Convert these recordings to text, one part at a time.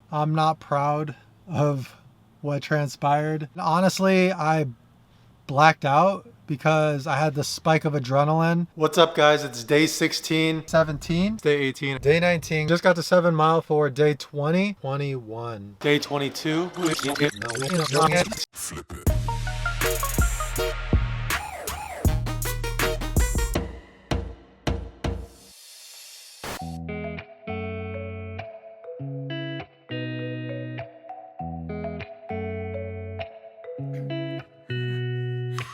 I'm not proud of what transpired. Honestly, I blacked out because I had the spike of adrenaline. What's up, guys? It's day 16, 17, day 18, day 19. Just got to 7 Mile for day 20, 21, day 22. Flip it.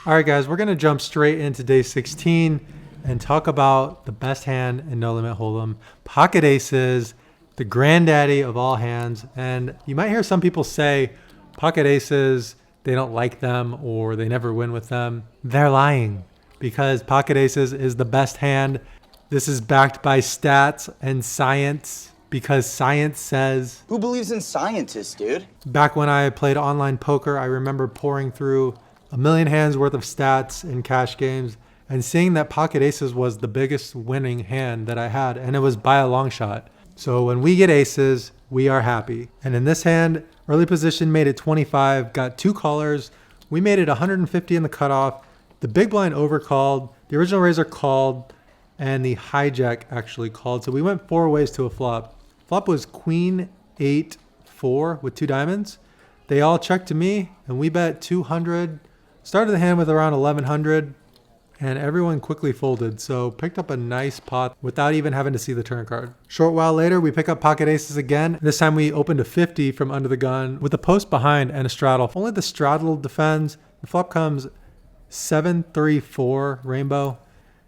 All right, guys, we're going to jump straight into day 16 and talk about the best hand in No Limit Hold'em, pocket aces, the granddaddy of all hands. And you might hear some people say pocket aces, they don't like them or they never win with them. They're lying, because pocket aces is the best hand. This is backed by stats and science, because science says... Who believes in scientists, dude? Back when I played online poker, I remember pouring through a million hands worth of stats in cash games and seeing that pocket aces was the biggest winning hand that I had, and it was by a long shot. So when we get aces, we are happy. And in this hand, early position made it 25, got 2 callers. We made it 150 in the cutoff. The big blind overcalled, the original raiser called, and the hijack actually called. So we went 4 ways to a flop. Flop was queen 8-4 with 2 diamonds. They all checked to me and we bet 200. Started the hand with around 1100 and everyone quickly folded, so picked up a nice pot without even having to see the turn card. Short while later, we pick up pocket aces again. This time we opened a 50 from under the gun with a post behind and a straddle. Only the straddle defends. The flop comes 7-3-4 rainbow.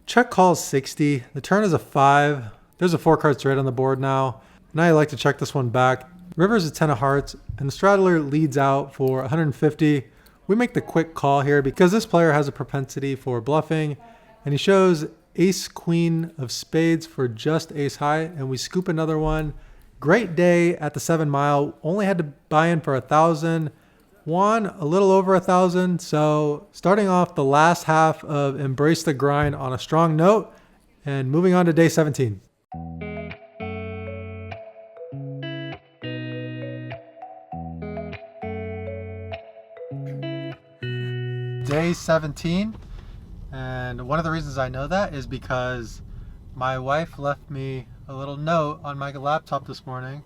Check calls 60. The turn is a 5. There's a 4 card straight on the board now. Now I like to check this one back. River is a 10 of hearts and the straddler leads out for 150. We make the quick call here because this player has a propensity for bluffing, and he shows ace queen of spades for just ace high, and we scoop another one. Great day at the 7 Mile. Only had to buy in for 1,000. Won a little over 1,000. So starting off the last half of Embrace the Grind on a strong note and moving on to day 17. Day 17, and one of the reasons I know that is because my wife left me a little note on my laptop this morning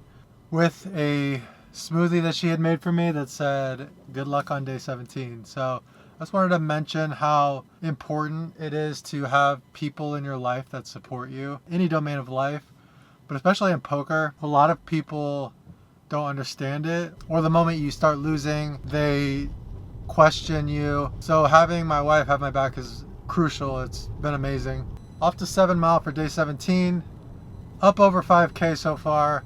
with a smoothie that she had made for me that said good luck on day 17. So I just wanted to mention how important it is to have people in your life that support you, any domain of life, but especially in poker. A lot of people don't understand it, or the moment you start losing, they question you. So having my wife have my back is crucial. It's been amazing. Off to 7 Mile for day 17. Up over 5K so far.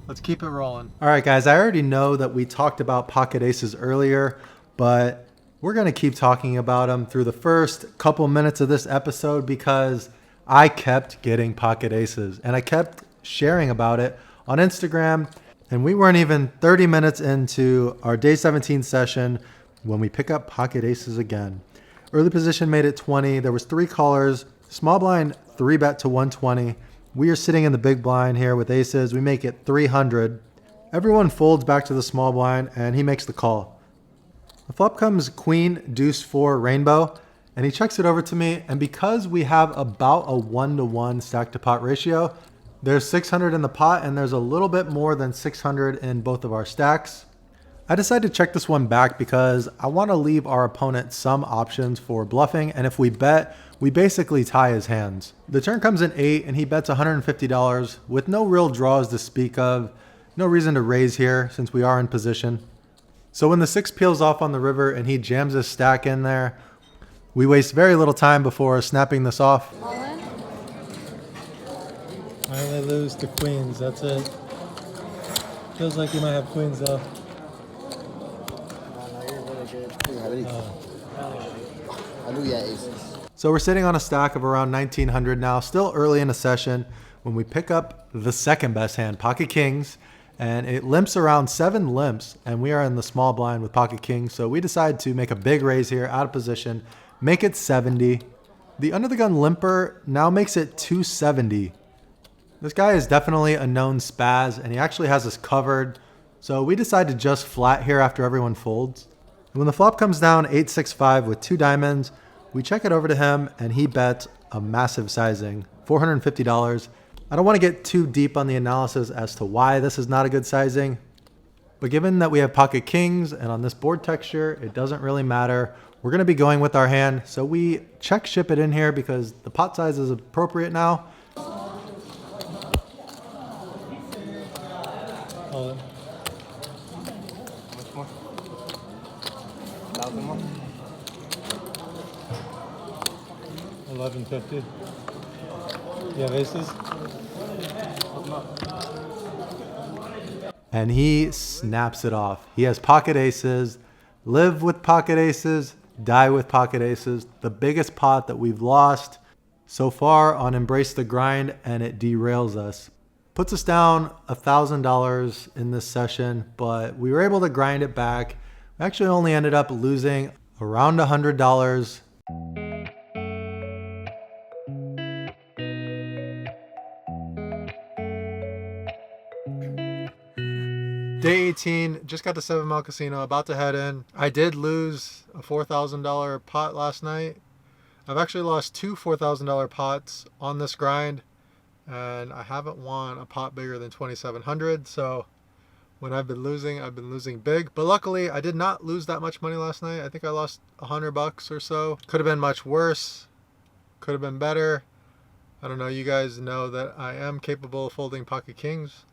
Let's keep it rolling. All right, guys, I already know that we talked about pocket aces earlier, but we're going to keep talking about them through the first couple minutes of this episode because I kept getting pocket aces and I kept sharing about it on Instagram, and we weren't even 30 minutes into our day 17 session when we pick up pocket aces again. Early position made it 20. There was 3 callers. Small blind 3 bet to 120. We are sitting in the big blind here with aces. We make it 300. Everyone folds back to the small blind and he makes the call. The flop comes queen deuce 4 rainbow and he checks it over to me, and because we have about a 1-to-1 stack to pot ratio, there's 600 in the pot and there's a little bit more than 600 in both of our stacks. I decided to check this one back because I want to leave our opponent some options for bluffing, and if we bet, we basically tie his hands. The turn comes in 8 and he bets $150 with no real draws to speak of. No reason to raise here since we are in position. So when the 6 peels off on the river and he jams his stack in there, we waste very little time before snapping this off. I only lose to queens, that's it. Feels like you might have queens though. I knew you had aces. So we're sitting on a stack of around 1900 now, still early in the session, when we pick up the second best hand, pocket kings, and it limps around 7 limps, and we are in the small blind with pocket kings. So we decide to make a big raise here out of position, make it 70. The under the gun limper now makes it 270. This guy is definitely a known spaz, and he actually has us covered. So we decide to just flat here after everyone folds. And when the flop comes down 8-6-5 with 2 diamonds, we check it over to him and he bets a massive sizing, $450. I don't want to get too deep on the analysis as to why this is not a good sizing, but given that we have pocket kings and on this board texture, it doesn't really matter. We're going to be going with our hand, so we check ship it in here because the pot size is appropriate now. Hold it. Much more? 1,000 more? 1150. You have aces? And he snaps it off. He has pocket aces, live with pocket aces, die with pocket aces. The biggest pot that we've lost so far on Embrace the Grind, and it derails us. Puts us down $1,000 in this session, but we were able to grind it back. We actually only ended up losing around $100. Day 18, just got to 7 Mile Casino, about to head in. I did lose a $4,000 pot last night. I've actually lost 2 $4,000 pots on this grind, and I haven't won a pot bigger than 2,700. So when I've been losing big. But luckily, I did not lose that much money last night. I think I lost $100 or so. Could have been much worse. Could have been better. I don't know. You guys know that I am capable of folding pocket kings.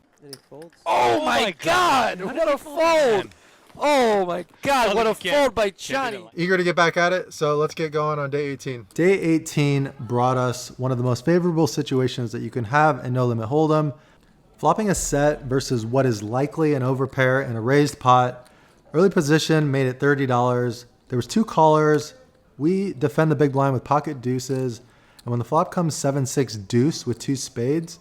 Oh my God! What a fold! Oh my God! What a fold by Johnny! Eager to get back at it, so let's get going on day 18. Day 18 brought us one of the most favorable situations that you can have in No Limit Hold'em. Flopping a set versus what is likely an overpair in a raised pot. Early position made it $30. There was 2 callers. We defend the big blind with pocket deuces. And when the flop comes 7-6 deuce with 2 spades,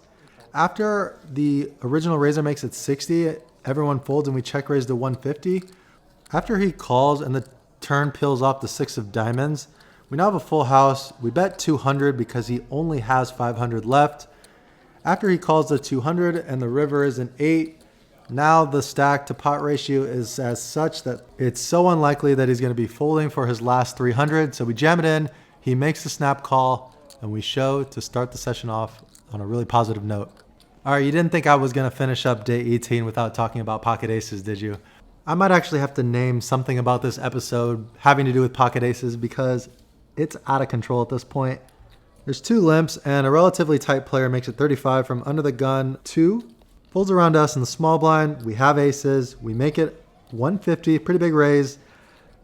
after the original raiser makes it 60, everyone folds and we check raise to 150. After he calls and the turn peels off the 6 of diamonds, we now have a full house. We bet 200 because he only has 500 left. After he calls the 200 and the river is an 8, now the stack to pot ratio is as such that it's so unlikely that he's going to be folding for his last 300. So we jam it in, he makes the snap call, and we show to start the session off on a really positive note. All right, you didn't think I was going to finish up day 18 without talking about pocket aces, did you? I might actually have to name something about this episode having to do with pocket aces because it's out of control at this point. There's 2 limps and a relatively tight player makes it 35 from under the gun 2. Folds around us in the small blind. We have aces. We make it 150, pretty big raise.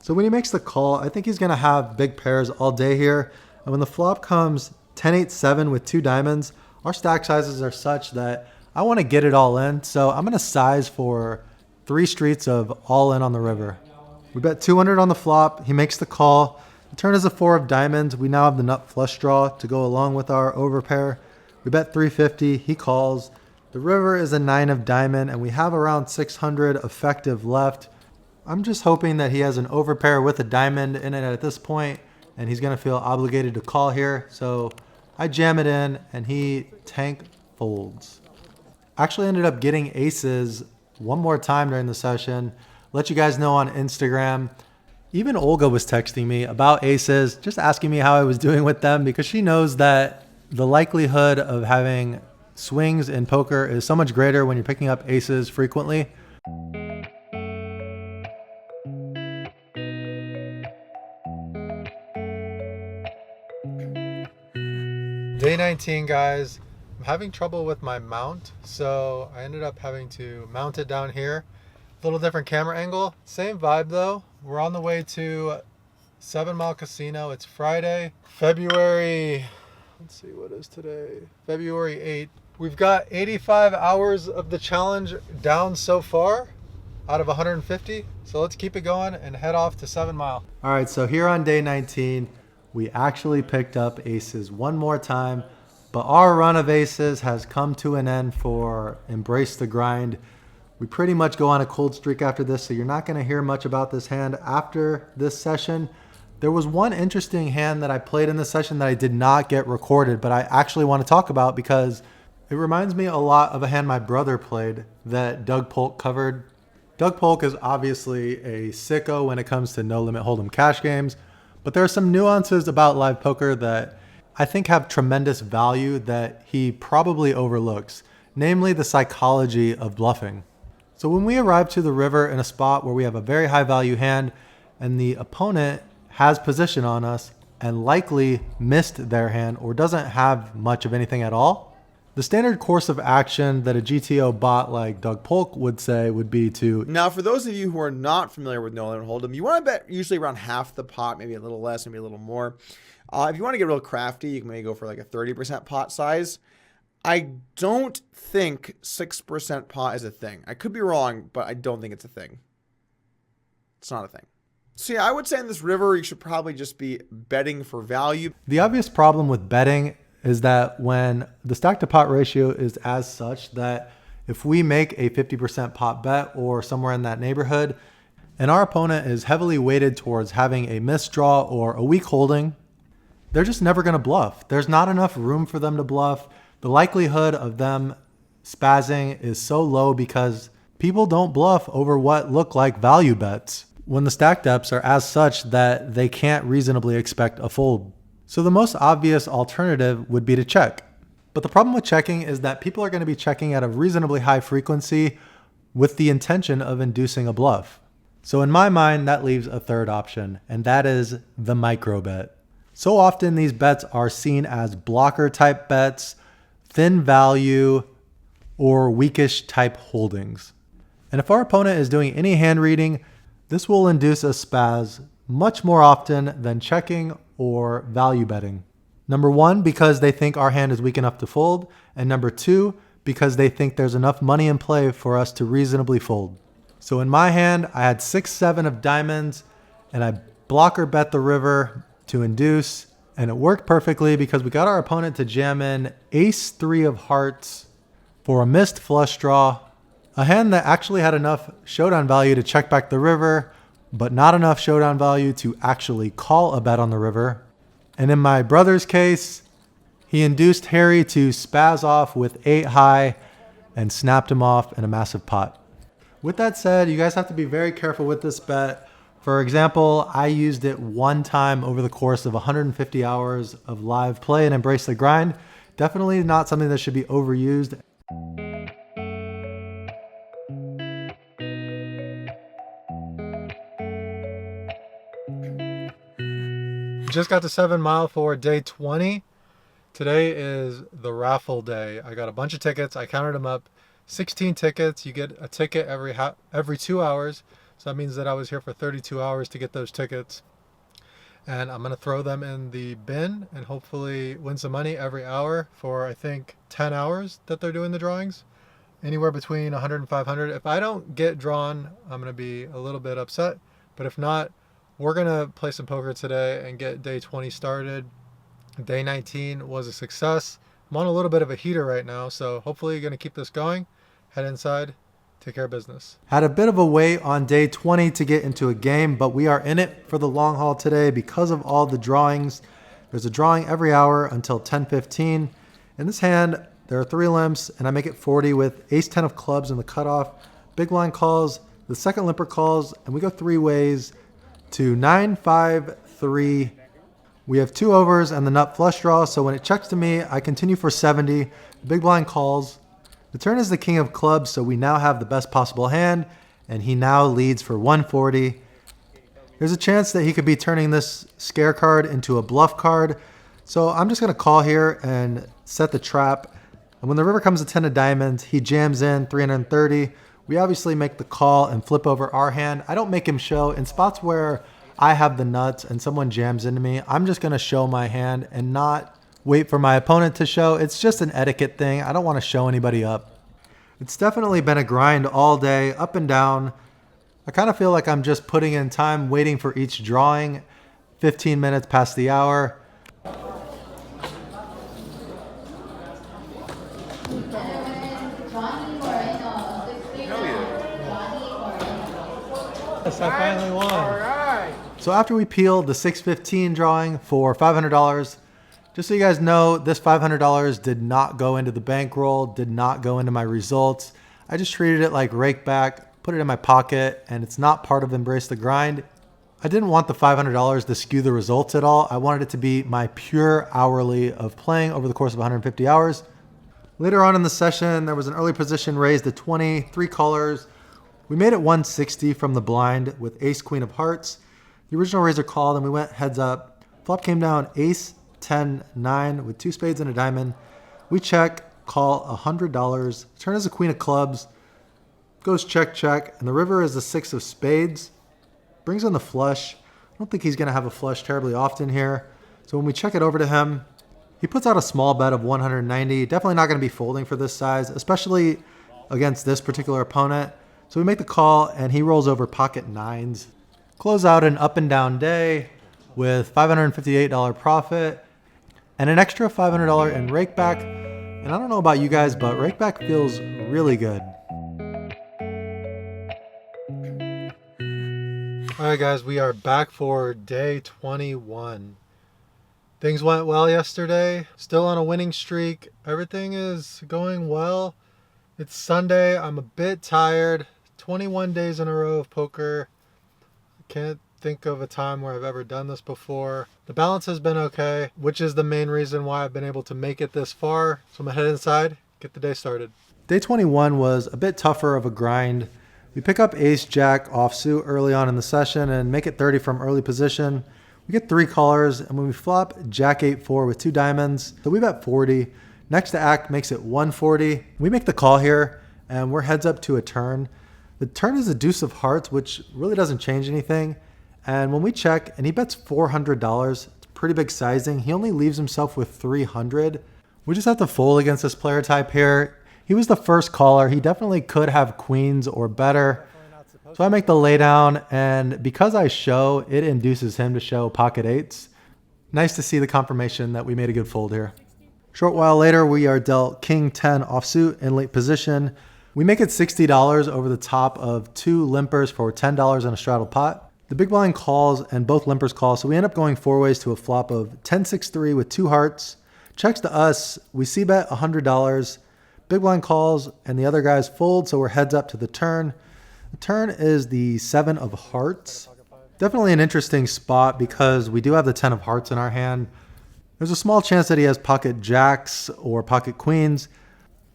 So when he makes the call, I think he's going to have big pairs all day here. And when the flop comes 10-8-7 with 2 diamonds, our stack sizes are such that I want to get it all in. So I'm going to size for 3 streets of all in on the river. We bet 200 on the flop. He makes the call. The turn is a 4 of diamonds. We now have the nut flush draw to go along with our overpair. We bet 350. He calls. The river is a 9 of diamond, and we have around 600 effective left. I'm just hoping that he has an overpair with a diamond in it at this point, and he's going to feel obligated to call here. So I jam it in, and he tank folds. Actually ended up getting aces one more time during the session. Let you guys know on Instagram. Even Olga was texting me about aces, just asking me how I was doing with them because she knows that the likelihood of having swings in poker is so much greater when you're picking up aces frequently. Day 19, guys. I'm having trouble with my mount, so I ended up having to mount it down here. A little different camera angle. Same vibe though. We're on the way to 7 Mile Casino. It's Friday, February, let's see, what is today? February 8th. We've got 85 hours of the challenge down so far out of 150. So let's keep it going and head off to 7 Mile. All right, so here on day 19, we actually picked up aces one more time, but our run of aces has come to an end for Embrace the Grind. We pretty much go on a cold streak after this, so you're not going to hear much about this hand after this session. There was one interesting hand that I played in this session that I did not get recorded, but I actually want to talk about because it reminds me a lot of a hand my brother played that Doug Polk covered Doug Polk is obviously a sicko when it comes to no limit hold'em cash games, but there are some nuances about live poker that I think have tremendous value that he probably overlooks, namely the psychology of bluffing. So when we arrive to the river in a spot where we have a very high value hand and the opponent has position on us and likely missed their hand or doesn't have much of anything at all, the standard course of action that a GTO bot like Doug Polk would say would be to... Now, for those of you who are not familiar with no limit hold'em, you want to bet usually around half the pot, maybe a little less, maybe a little more. If you want to get real crafty, you can maybe go for like a 30% pot size. I don't think 6% pot is a thing. I could be wrong, but I don't think it's a thing. It's not a thing. So yeah, I would say in this river, you should probably just be betting for value. The obvious problem with betting is that when the stack to pot ratio is as such that if we make a 50% pot bet or somewhere in that neighborhood, and our opponent is heavily weighted towards having a missed draw or a weak holding, they're just never going to bluff. There's not enough room for them to bluff. The likelihood of them spazzing is so low because people don't bluff over what look like value bets when the stack depths are as such that they can't reasonably expect a fold. So the most obvious alternative would be to check. But the problem with checking is that people are going to be checking at a reasonably high frequency with the intention of inducing a bluff. So in my mind, that leaves a third option, and that is the micro bet. So often these bets are seen as blocker type bets, thin value, or weakish type holdings. And if our opponent is doing any hand reading, this will induce a spaz much more often than checking or value betting. Number one, because they think our hand is weak enough to fold, and number two, because they think there's enough money in play for us to reasonably fold. So in my hand, I had 6-7 of diamonds, and I blocker bet the river to induce, and it worked perfectly because we got our opponent to jam in ace-3 of hearts for a missed flush draw, a hand that actually had enough showdown value to check back the river, but not enough showdown value to actually call a bet on the river. And in my brother's case, he induced Harry to spaz off with 8 high and snapped him off in a massive pot. With that said, you guys have to be very careful with this bet. For example, I used it one time over the course of 150 hours of live play and embrace the grind. Definitely not something that should be overused. Just got to 7 Mile for day 20. Today is the raffle day. I got a bunch of tickets. I counted them up. 16 tickets. You get a ticket every 2 hours. So that means that I was here for 32 hours to get those tickets. And I'm going to throw them in the bin and hopefully win some money every hour for, I think, 10 hours that they're doing the drawings. Anywhere between 100 and 500. If I don't get drawn, I'm going to be a little bit upset. But if not, we're going to play some poker today and get day 20 started. Day 19 was a success. I'm on a little bit of a heater right now, so hopefully you're going to keep this going. Head inside, take care of business. Had a bit of a wait on day 20 to get into a game, but we are in it for the long haul today because of all the drawings. There's a drawing every hour until 10:15. In this hand, there are 3 limps, and I make it 40 with ace-10 of clubs in the cutoff. Big blind calls, the second limper calls, and we go 3 ways to 9-5-3. We have 2 overs and the nut flush draw, so when it checks to me, I continue for 70. The big blind calls. The turn is the king of clubs, so we now have the best possible hand, and he now leads for 140. There's a chance that he could be turning this scare card into a bluff card, so I'm just going to call here and set the trap. And when the river comes to 10 of diamonds, he jams in 330. We obviously make the call and flip over our hand. I don't make him show. In spots where I have the nuts and someone jams into me, I'm just going to show my hand and not wait for my opponent to show. It's just an etiquette thing. I don't want to show anybody up. It's definitely been a grind all day, up and down. I kind of feel like I'm just putting in time waiting for each drawing. 15 minutes past the hour. Yes, I finally won. All right. So after we peeled the 615 drawing for $500, just so you guys know, this $500 did not go into the bankroll, did not go into my results. I just treated it like rake back, put it in my pocket, and it's not part of Embrace the Grind. I didn't want the $500 to skew the results at all. I wanted it to be my pure hourly of playing over the course of 150 hours. Later on in the session, there was an early position raised to 20, 3 callers. We made it 160 from the blind with ace, queen of hearts. The original raiser called and we went heads up. Flop came down ace, 10, 9 with 2 spades and a diamond. We check, call $100. Turn is a queen of clubs. Goes check, check. And the river is the 6 of spades. Brings in the flush. I don't think he's going to have a flush terribly often here. So when we check it over to him, he puts out a small bet of 190. Definitely not going to be folding for this size, especially against this particular opponent. So we make the call and he rolls over pocket nines. Close out an up and down day with $558 profit and an extra $500 in rakeback. And I don't know about you guys, but rakeback feels really good. All right, guys, we are back for day 21. Things went well yesterday. Still on a winning streak. Everything is going well. It's Sunday. I'm a bit tired. 21 days in a row of poker. Can't think of a time where I've ever done this before. The balance has been okay, which is the main reason why I've been able to make it this far. So I'm gonna head inside, get the day started. Day 21 was a bit tougher of a grind. We pick up ace jack offsuit early on in the session and make it 30 from early position. We get 3 callers, and when we flop jack 8-4 with 2 diamonds, so we bet 40. Next to act makes it 140. We make the call here and we're heads up to a turn. The turn is a deuce of hearts, which really doesn't change anything. And when we check and he bets $400, it's pretty big sizing. He only leaves himself with 300. We just have to fold against this player type here. He was the first caller. He definitely could have queens or better. So I make the laydown, and because I show, it induces him to show pocket eights. Nice to see the confirmation that we made a good fold here. Short while later, we are dealt king 10 offsuit in late position. We make it $60 over the top of 2 limpers for $10 in a straddle pot. The big blind calls and both limpers call, so we end up going 4 ways to a flop of 10-6-3 with 2 hearts. Checks to us, we c-bet $100. Big blind calls and the other guys fold, so we're heads up to the turn. The turn is the 7 of hearts. Definitely an interesting spot because we do have the 10 of hearts in our hand. There's a small chance that he has pocket jacks or pocket queens,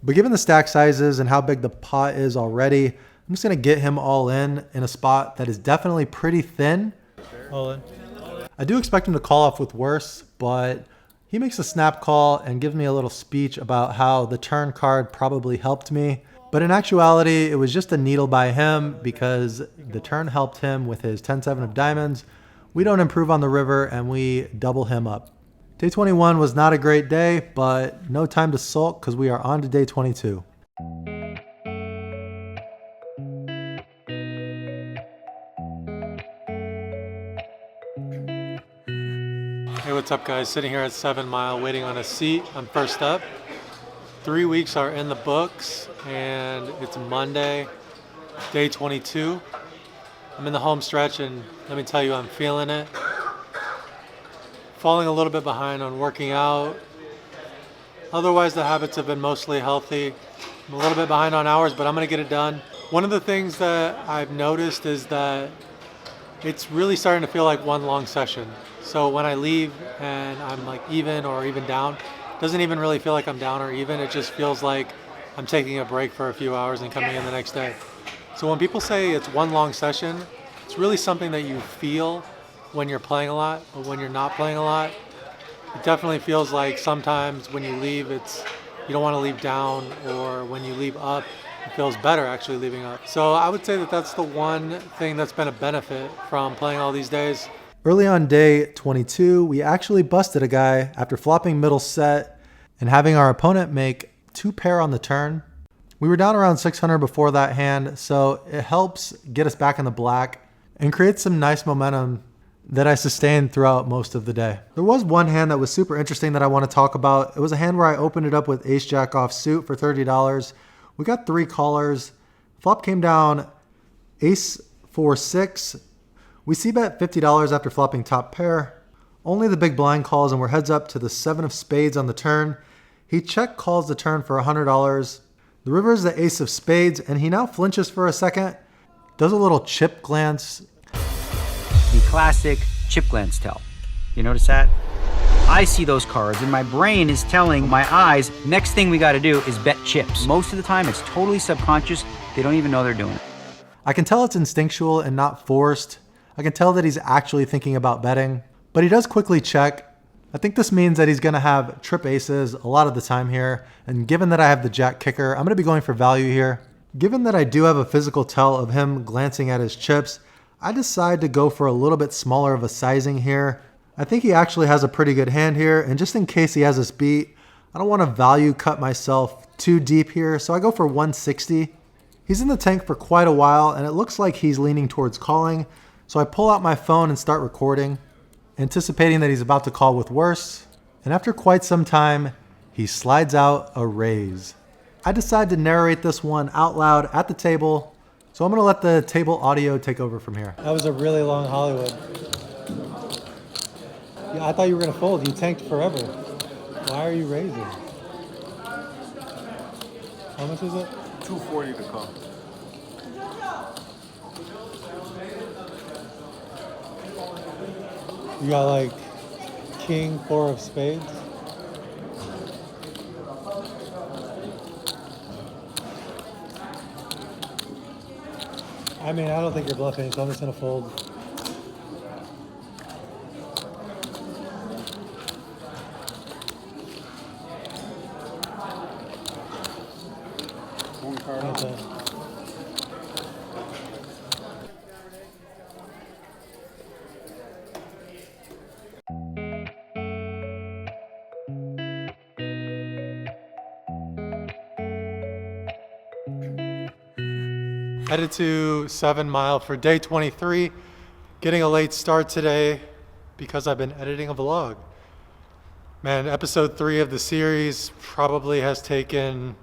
but given the stack sizes and how big the pot is already, I'm just going to get him all in a spot that is definitely pretty thin. All in. I do expect him to call off with worse, but he makes a snap call and gives me a little speech about how the turn card probably helped me. But in actuality, it was just a needle by him because the turn helped him with his 10-7 of diamonds. We don't improve on the river and we double him up. Day 21 was not a great day, but no time to sulk because we are on to day 22. Hey, what's up, guys? Sitting here at 7 Mile waiting on a seat. I'm first up. 3 weeks are in the books and it's Monday, day 22. I'm in the home stretch and let me tell you, I'm feeling it. Falling a little bit behind on working out. Otherwise, the habits have been mostly healthy. I'm a little bit behind on hours, but I'm gonna get it done. One of the things that I've noticed is that it's really starting to feel like one long session. So when I leave and I'm like even or even down, it doesn't even really feel like I'm down or even. It just feels like I'm taking a break for a few hours and coming in the next day. So when people say it's one long session, it's really something that you feel when you're playing a lot, but when you're not playing a lot, it definitely feels like sometimes when you leave, you don't want to leave down, or when you leave up, it feels better actually leaving up. So I would say that that's the one thing that's been a benefit from playing all these days. Early on day 22, we actually busted a guy after flopping middle set and having our opponent make 2 pair on the turn. We were down around 600 before that hand, so it helps get us back in the black and creates some nice momentum that I sustained throughout most of the day. There was one hand that was super interesting that I want to talk about. It was a hand where I opened it up with ace jack off suit for $30. We got 3 callers. Flop came down ace 4-6. We c-bet $50 after flopping top pair. Only the big blind calls and we're heads up to the 7 of spades on the turn. He check calls the turn for $100. The river is the ace of spades and he now flinches for a second does a little chip glance. The classic chip glance tell. You notice that? I see those cards and my brain is telling my eyes, next thing we got to do is bet chips. Most of the time it's totally subconscious. They don't even know they're doing it. I can tell it's instinctual and not forced. I can tell that he's actually thinking about betting, but he does quickly check. I think this means that he's going to have trip aces a lot of the time here. And given that I have the jack kicker, I'm going to be going for value here. Given that I do have a physical tell of him glancing at his chips, I decide to go for a little bit smaller of a sizing here. I think he actually has a pretty good hand here, and just in case he has us beat, I don't want to value cut myself too deep here, so I go for 160. He's in the tank for quite a while, and it looks like he's leaning towards calling, so I pull out my phone and start recording, anticipating that he's about to call with worse, and after quite some time, he slides out a raise. I decide to narrate this one out loud at the table, so I'm going to let the table audio take over from here. That was a really long Hollywood. Yeah, I thought you were going to fold. You tanked forever. Why are you raising? How much is it? 240 to come. You got like king, four of spades. I mean, I don't think you're bluffing, so I'm just going to fold. One card Okay. on. Headed to 7 Mile for day 23. Getting a late start today because I've been editing a vlog. Man, episode 3 of the series probably has taken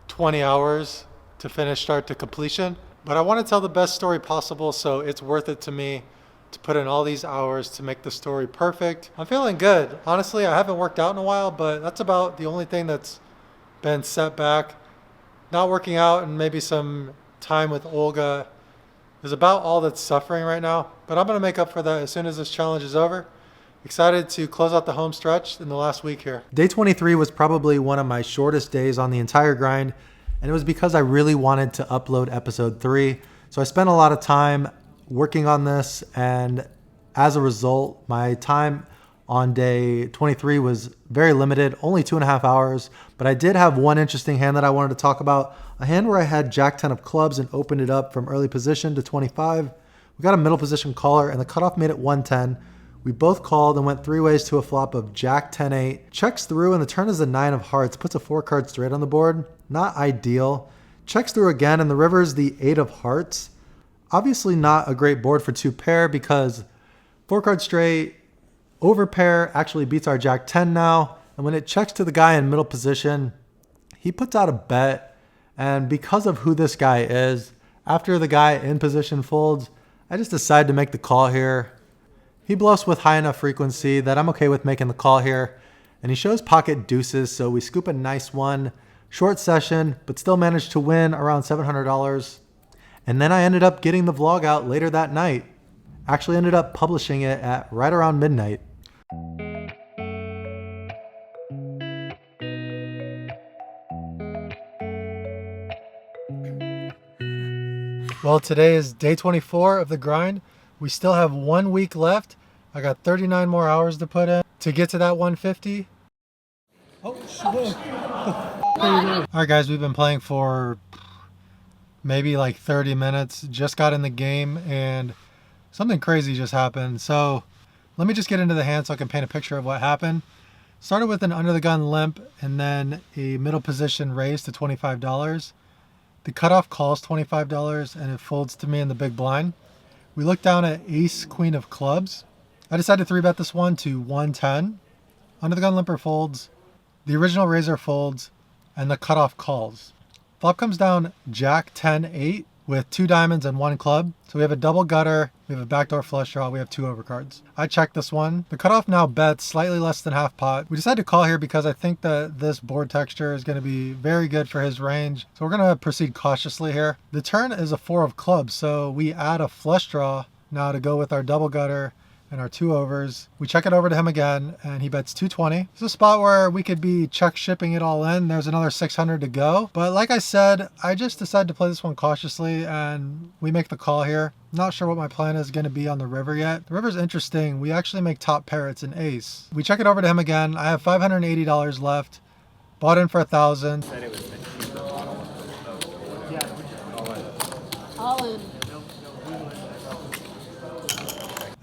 20 hours to finish start to completion. But I want to tell the best story possible, so it's worth it to me to put in all these hours to make the story perfect. I'm feeling good. Honestly, I haven't worked out in a while, but that's about the only thing that's been set back. Not working out and maybe some time with Olga is about all that's suffering right now, but I'm going to make up for that as soon as this challenge is over. Excited to close out the home stretch in the last week here. Day 23 was probably one of my shortest days on the entire grind, and it was because I really wanted to upload episode 3. So I spent a lot of time working on this, and as a result, my time on day 23 was very limited, only 2.5 hours, but I did have one interesting hand that I wanted to talk about. A hand where I had Jack 10 of clubs and opened it up from early position to 25. We got a middle position caller and the cutoff made it 110. We both called and went 3 ways to a flop of Jack 10-8. Checks through and the turn is the 9 of hearts, puts a 4-card straight on the board. Not ideal. Checks through again and the river is the 8 of hearts. Obviously not a great board for 2 pair because 4-card straight, over pair actually beats our Jack 10 now. And when it checks to the guy in middle position, he puts out a bet. And because of who this guy is, after the guy in position folds, I just decide to make the call here. He bluffs with high enough frequency that I'm okay with making the call here. And he shows pocket deuces, so we scoop a nice one. Short session, but still managed to win around $700. And then I ended up getting the vlog out later that night. Actually ended up publishing it at right around midnight. Well, today is day 24 of the grind. We still have 1 week left. I got 39 more hours to put in to get to that 150. Oh, shit. All right, guys, we've been playing for maybe like 30 minutes. Just got in the game and something crazy just happened. So let me just get into the hand so I can paint a picture of what happened. Started with an under the gun limp and then a middle position raise to $25. The cutoff calls $25 and it folds to me in the big blind. We look down at ace, queen of clubs. I decided to 3-bet this one to 110. Under the gun limper folds, the original raiser folds, and the cutoff calls. Flop comes down Jack 10-8. with 2 diamonds and 1 club. So we have a double gutter, we have a backdoor flush draw, we have 2 overcards. I checked this one. The cutoff now bets slightly less than half pot. We decided to call here because I think that this board texture is going to be very good for his range. So we're going to proceed cautiously here. The turn is a 4 of clubs, so we add a flush draw now to go with our double gutter and our 2 overs. We check it over to him again and he bets 220. It's a spot where we could be check shipping it all in. There's another 600 to go. But like I said, I just decided to play this one cautiously and we make the call here. Not sure what my plan is going to be on the river yet. The river's interesting. We actually make top pair. It's an ace. We check it over to him again. I have $580 left. Bought in for 1,000. All in.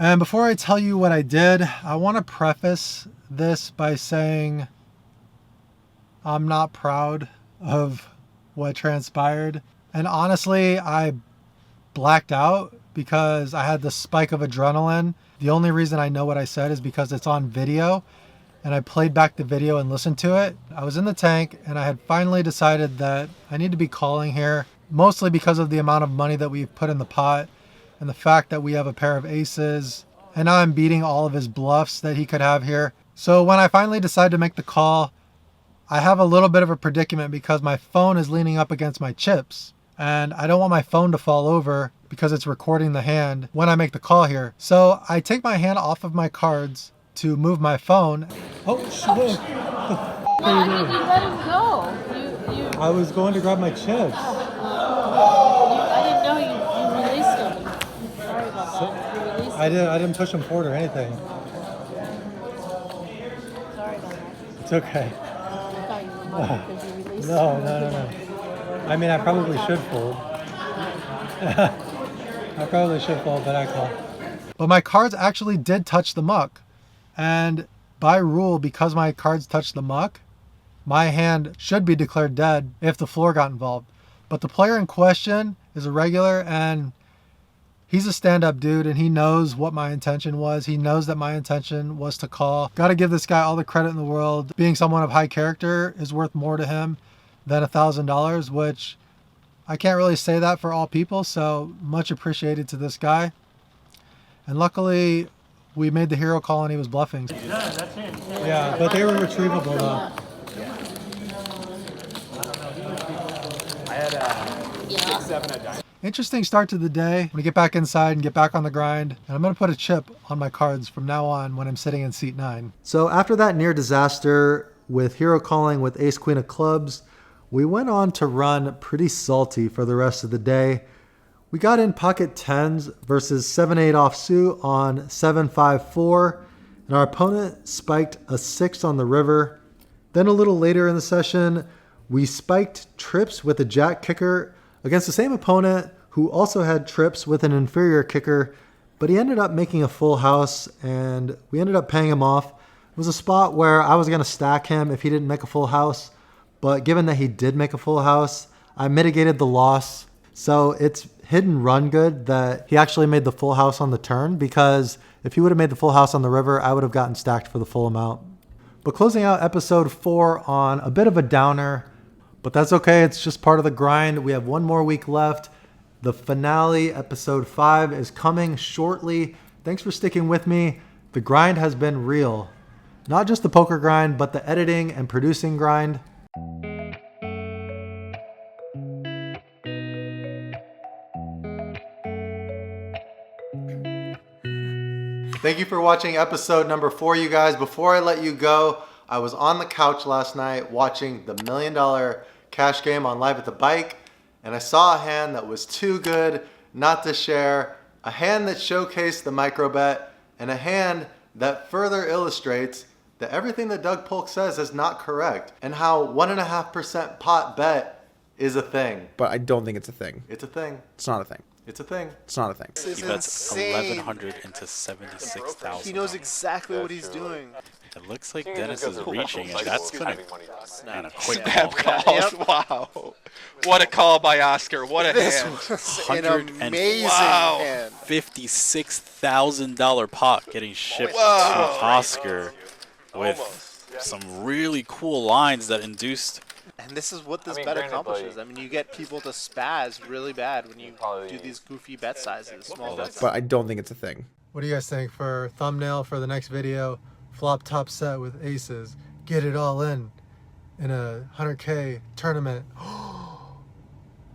And before I tell you what I did, I want to preface this by saying I'm not proud of what transpired. And honestly, I blacked out because I had the spike of adrenaline. The only reason I know what I said is because it's on video and I played back the video and listened to it. I was in the tank and I had finally decided that I need to be calling here, mostly because of the amount of money that we've put in the pot and the fact that we have a pair of aces, and now I'm beating all of his bluffs that he could have here. So when I finally decide to make the call, I have a little bit of a predicament because my phone is leaning up against my chips, and I don't want my phone to fall over because it's recording the hand when I make the call here. So I take my hand off of my cards to move my phone. Oh, shit. Why did you let him go? I was going to grab my chips. I didn't know you released him. Sorry about that. You released him. I didn't push him forward or anything. Sorry about that. It's okay. I thought you were mad because you released him. No. I mean, I probably should fold. I probably should fold, but I call. But my cards actually did touch the muck. And by rule, because my cards touched the muck, my hand should be declared dead if the floor got involved. But the player in question is a regular and he's a stand-up dude and he knows what my intention was. He knows that my intention was to call. Got to give this guy all the credit in the world. Being someone of high character is worth more to him than $1,000, which I can't really say that for all people. So much appreciated to this guy. And luckily we made the hero call and he was bluffing. Yeah, but they were retrievable though. Interesting start to the day. I'm gonna get back inside and get back on the grind. And I'm gonna put a chip on my cards from now on when I'm sitting in seat 9. So after that near disaster with hero calling with ace queen of clubs, we went on to run pretty salty for the rest of the day. We got in pocket 10s versus 7-8 offsuit on 7-5-4. And our opponent spiked a 6 on the river. Then a little later in the session, we spiked trips with a jack kicker against the same opponent who also had trips with an inferior kicker, but he ended up making a full house and we ended up paying him off. It was a spot where I was going to stack him if he didn't make a full house, but given that he did make a full house, I mitigated the loss. So it's hidden run good that he actually made the full house on the turn, because if he would have made the full house on the river, I would have gotten stacked for the full amount. But closing out episode 4 on a bit of a downer, but that's okay. It's just part of the grind. We have one more week left. The finale, episode 5, is coming shortly. Thanks for sticking with me. The grind has been real. Not just the poker grind, but the editing and producing grind. Thank you for watching episode number 4, you guys. Before I let you go, I was on the couch last night watching the $1 Million Cash Game on Live at the Bike, and I saw a hand that was too good not to share, a hand that showcased the micro bet, and a hand that further illustrates that everything that Doug Polk says is not correct, and how 1.5% pot bet is a thing. But I don't think it's a thing. It's a thing. It's not a thing. It's a thing. It's not a thing. This He is bets insane. 1,100 into 76,000. He knows exactly what he's doing. It looks like Dennis is reaching, and that's gonna and a quick Snap call. calls. Wow. What a call by Oscar. What a This hand. was an 100 and amazing wow. hand. $56,000 pot getting shipped Whoa. to Oscar with some really cool lines that induced And this is what this bet accomplishes. I mean, you get people to spaz really bad when you do these goofy bet sizes, small bets. But I don't think it's a thing. What do you guys think for thumbnail for the next video? Flop top set with aces. Get it all in a 100K tournament.